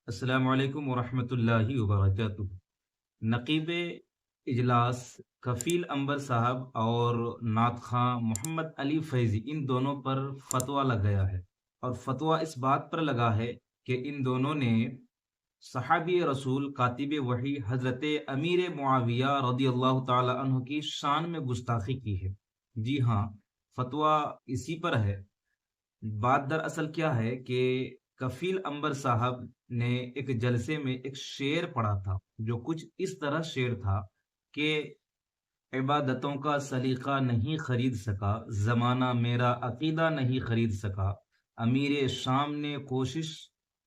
السلام علیکم ورحمۃ اللہ وبرکاتہ۔ نقیب اجلاس کفیل انبر صاحب اور نعت خواں محمد علی فیضی، ان دونوں پر فتویٰ لگ گیا ہے، اور فتویٰ اس بات پر لگا ہے کہ ان دونوں نے صحابی رسول کاتب وحی حضرت امیر معاویہ رضی اللہ تعالی عنہ کی شان میں گستاخی کی ہے۔ جی ہاں، فتویٰ اسی پر ہے۔ بات دراصل کیا ہے کہ کفیل انبر صاحب نے ایک جلسے میں ایک شعر پڑھا تھا، جو کچھ اس طرح شعر تھا کہ عبادتوں کا سلیقہ نہیں خرید سکا، زمانہ میرا عقیدہ نہیں خرید سکا، امیر شام نے کوشش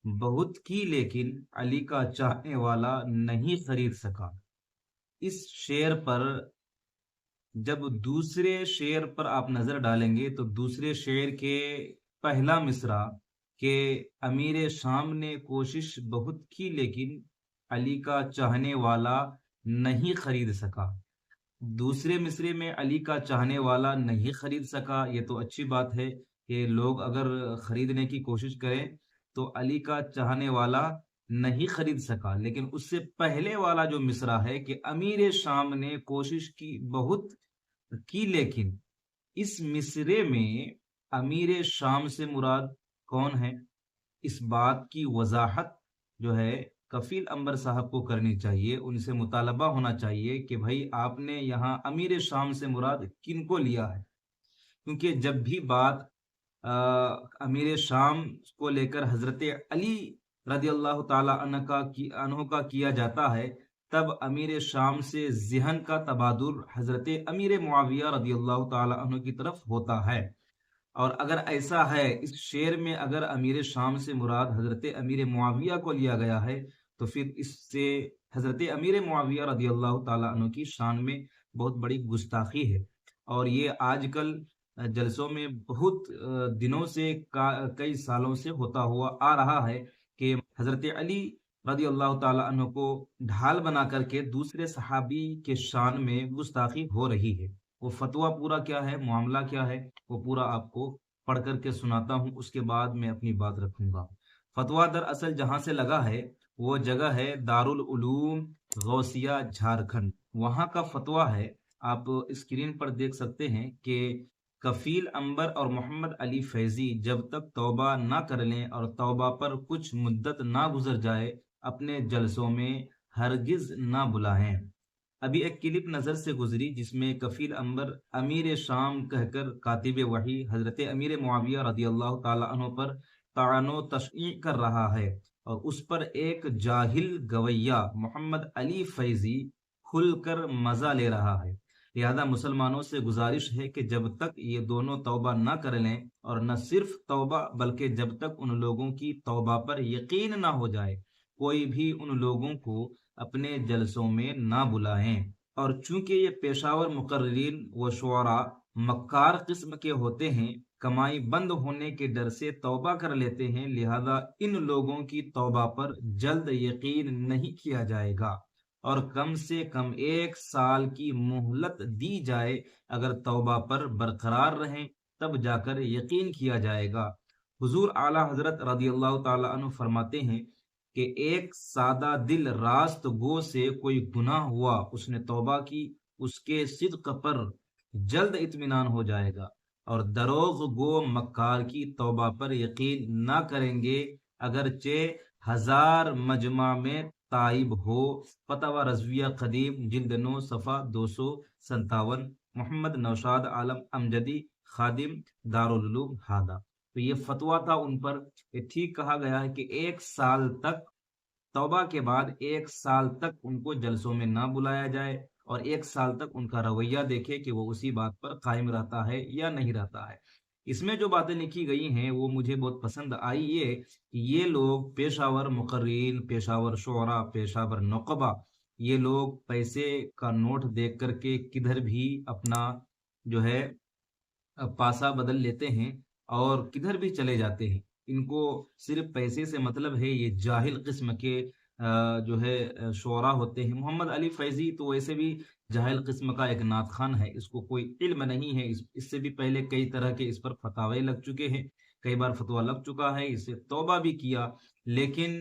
بہت کی لیکن علی کا چاہنے والا نہیں خرید سکا۔ اس شعر پر جب دوسرے شعر پر آپ نظر ڈالیں گے تو دوسرے شعر کے پہلا مصرع کہ امیر شام نے کوشش بہت کی لیکن علی کا چاہنے والا نہیں خرید سکا، دوسرے مصرے میں علی کا چاہنے والا نہیں خرید سکا۔ یہ تو اچھی بات ہے کہ لوگ اگر خریدنے کی کوشش کریں تو علی کا چاہنے والا نہیں خرید سکا، لیکن اس سے پہلے والا جو مصرع ہے کہ امیر شام نے کوشش کی بہت کی لیکن، اس مصرے میں امیر شام سے مراد کون ہے؟ اس بات کی وضاحت جو ہے کفیل انبر صاحب کو کرنی چاہیے، ان سے مطالبہ ہونا چاہیے کہ بھائی آپ نے یہاں امیر شام سے مراد کن کو لیا ہے؟ کیونکہ جب بھی بات امیر شام کو لے کر حضرت علی رضی اللہ تعالی عنہ کا کیا جاتا ہے، تب امیر شام سے ذہن کا تبادر حضرت امیر معاویہ رضی اللہ تعالی عنہ کی طرف ہوتا ہے۔ اور اگر ایسا ہے، اس شعر میں اگر امیر شام سے مراد حضرت امیر معاویہ کو لیا گیا ہے، تو پھر اس سے حضرت امیر معاویہ رضی اللہ تعالی عنہ کی شان میں بہت بڑی گستاخی ہے۔ اور یہ آج کل جلسوں میں بہت دنوں سے کئی سالوں سے ہوتا ہوا آ رہا ہے کہ حضرت علی رضی اللہ تعالی عنہ کو ڈھال بنا کر کے دوسرے صحابی کے شان میں گستاخی ہو رہی ہے۔ وہ فتویٰ پورا کیا ہے، معاملہ کیا ہے، وہ پورا آپ کو پڑھ کر کے سناتا ہوں، اس کے بعد میں اپنی بات رکھوں گا۔ فتویٰ دراصل جہاں سے لگا ہے وہ جگہ ہے دارالعلوم غوثیہ جھارکھنڈ، وہاں کا فتویٰ ہے۔ آپ اسکرین پر دیکھ سکتے ہیں کہ کفیل انبر اور محمد علی فیضی جب تک توبہ نہ کر لیں اور توبہ پر کچھ مدت نہ گزر جائے، اپنے جلسوں میں ہرگز نہ بلائیں۔ ابھی ایک کلپ نظر سے گزری جس میں کفیل انبر امیر شام کہہ کر کاتب وحی حضرت امیر معاویہ رضی اللہ تعالی عنہ پر طعن و تشنیع کر رہا ہے، اور اس پر ایک جاہل گویہ محمد علی فیضی کھل کر مزہ لے رہا ہے۔ لہذا مسلمانوں سے گزارش ہے کہ جب تک یہ دونوں توبہ نہ کر لیں، اور نہ صرف توبہ بلکہ جب تک ان لوگوں کی توبہ پر یقین نہ ہو جائے، کوئی بھی ان لوگوں کو اپنے جلسوں میں نہ بلائیں۔ اور چونکہ یہ پیشاور مقررین و شعراء مکار قسم کے ہوتے ہیں، کمائی بند ہونے کے ڈر سے توبہ کر لیتے ہیں، لہذا ان لوگوں کی توبہ پر جلد یقین نہیں کیا جائے گا، اور کم سے کم 1 سال کی مہلت دی جائے۔ اگر توبہ پر برقرار رہیں تب جا کر یقین کیا جائے گا۔ حضور اعلی حضرت رضی اللہ تعالی عنہ فرماتے ہیں کہ ایک سادہ دل راست گو سے کوئی گناہ ہوا، اس نے توبہ کی، اس کے صدق پر جلد اطمینان ہو جائے گا، اور دروغ گو مکار کی توبہ پر یقین نہ کریں گے، اگرچہ 1000 مجمع میں تائب ہو۔ فتاوی رضویہ قدیم جلد 9 صفحہ 257، محمد نوشاد عالم امجدی، خادم دارالعلوم ہادہ۔ تو یہ فتویٰ تھا ان پر، یہ ٹھیک کہا گیا ہے کہ 1 سال تک توبہ کے بعد 1 سال تک ان کو جلسوں میں نہ بلایا جائے، اور 1 سال تک ان کا رویہ دیکھے کہ وہ اسی بات پر قائم رہتا ہے یا نہیں رہتا ہے۔ اس میں جو باتیں لکھی گئی ہیں وہ مجھے بہت پسند آئی، یہ کہ یہ لوگ پیشاور مقررین، پیشاور شعراء، پیشاور نقبہ، یہ لوگ پیسے کا نوٹ دیکھ کر کے کدھر بھی اپنا جو ہے پاسا بدل لیتے ہیں اور کدھر بھی چلے جاتے ہیں۔ ان کو صرف پیسے سے مطلب ہے۔ یہ جاہل قسم کے جو ہے شعراء ہوتے ہیں۔ محمد علی فیضی تو ویسے بھی جاہل قسم کا ایک نعت خوان ہے، اس کو کوئی علم نہیں ہے۔ اس سے بھی پہلے کئی طرح کے اس پر فتاوے لگ چکے ہیں، کئی بار فتویٰ لگ چکا ہے، اس سے توبہ بھی کیا، لیکن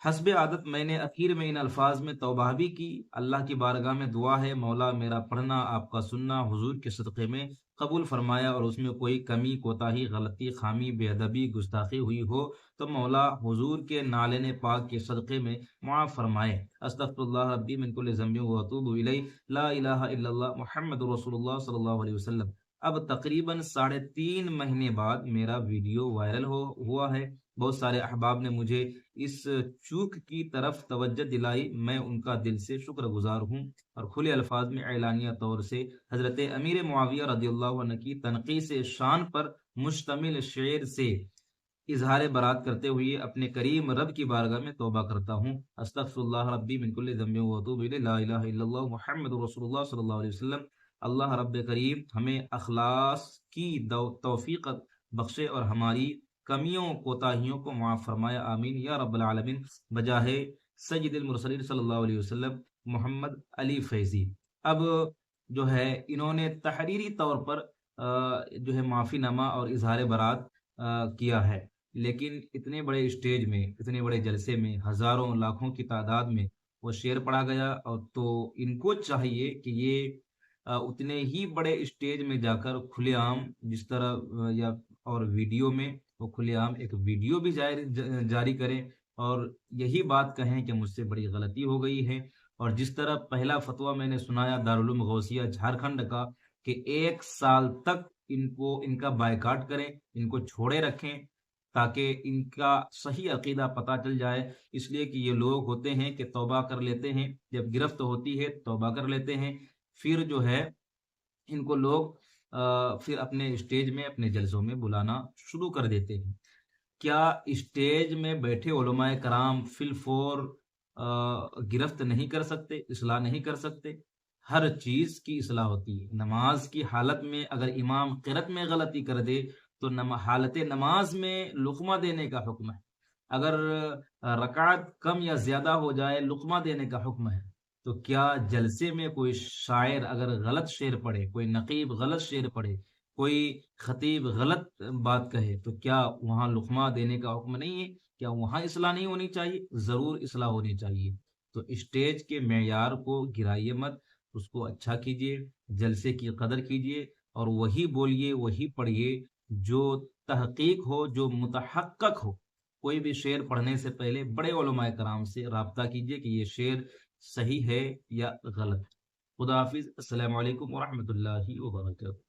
حسب عادت میں نے اخیر میں ان الفاظ میں توبہ بھی کی۔ اللہ کی بارگاہ میں دعا ہے مولا میرا پڑھنا آپ کا سننا حضور کے صدقے میں قبول فرمایا، اور اس میں کوئی کمی کوتاہی غلطی خامی بے ادبی گستاخی ہوئی ہو تو مولا حضور کے نالین پاک کے صدقے میں معاف فرمائے۔ استغفر اللہ ربی من کل ذنب و اتوب الیہ، لا الہ الا اللہ محمد رسول اللہ صلی اللہ علیہ وسلم۔ اب تقریباً 3.5 مہینے بعد میرا ویڈیو وائرل ہوا ہے۔ بہت سارے احباب نے مجھے اس چوک کی طرف توجہ دلائی، میں ان کا دل سے شکر گزار ہوں، اور کھلے الفاظ میں اعلانیہ طور سے حضرت امیر معاویہ رضی اللہ عنہ کی تنقیص شان پر مشتمل شعر سے اظہار برات کرتے ہوئے اپنے کریم رب کی بارگاہ میں توبہ کرتا ہوں۔ استغفر اللہ ربی من کل ذنب و اتوب الیہ، لا الہ الا اللہ محمد رسول اللہ صلی اللہ علیہ وسلم۔ اللہ رب کریم ہمیں اخلاص کی توفیق بخشے اور ہماری کمیوں کوتاہیوں کو معاف فرمایا، آمین یا رب العالمین، بجاہ سید المرسلین صلی اللہ علیہ وسلم محمد علی فیضی۔ اب جو ہے انہوں نے تحریری طور پر جو ہے معافی نامہ اور اظہار برات کیا ہے، لیکن اتنے بڑے اسٹیج میں اتنے بڑے جلسے میں ہزاروں لاکھوں کی تعداد میں وہ شعر پڑھا گیا، اور تو ان کو چاہیے کہ یہ اتنے ہی بڑے اسٹیج میں جا کر کھلے عام جس طرح یا اور ویڈیو میں وہ کھلے عام ایک ویڈیو بھی جاری کریں، اور یہی بات کہیں کہ مجھ سے بڑی غلطی ہو گئی ہے۔ اور جس طرح پہلا فتویٰ میں نے سنایا دارالعلوم غوثیہ جھارکھنڈ کا کہ 1 سال تک ان کا بائیکاٹ کریں، ان کو چھوڑے رکھیں تاکہ ان کا صحیح عقیدہ پتہ چل جائے، اس لیے کہ یہ لوگ ہوتے ہیں کہ توبہ کر لیتے ہیں، جب گرفت ہوتی ہے توبہ کر لیتے ہیں، پھر جو ہے ان کو لوگ پھر اپنے اسٹیج میں اپنے جلسوں میں بلانا شروع کر دیتے ہیں۔ کیا اسٹیج میں بیٹھے علماء کرام فی الفور گرفت نہیں کر سکتے، اصلاح نہیں کر سکتے؟ ہر چیز کی اصلاح ہوتی ہے۔ نماز کی حالت میں اگر امام قرأت میں غلطی کر دے تو حالت نماز میں لقمہ دینے کا حکم ہے، اگر رکعت کم یا زیادہ ہو جائے لقمہ دینے کا حکم ہے۔ تو کیا جلسے میں کوئی شاعر اگر غلط شعر پڑھے، کوئی نقیب غلط شعر پڑھے، کوئی خطیب غلط بات کہے تو کیا وہاں لقمہ دینے کا حکم نہیں ہے؟ کیا وہاں اصلاح نہیں ہونی چاہیے؟ ضرور اصلاح ہونی چاہیے۔ تو اسٹیج کے معیار کو گرائیے مت، اس کو اچھا کیجیے، جلسے کی قدر کیجیے، اور وہی بولیے وہی پڑھیے جو تحقیق ہو، جو متحقق ہو۔ کوئی بھی شعر پڑھنے سے پہلے بڑے علماء کرام سے رابطہ کیجیے کہ یہ شعر صحیح ہے یا غلط۔ خدا حافظ، السلام علیکم ورحمۃ اللہ وبرکاتہ۔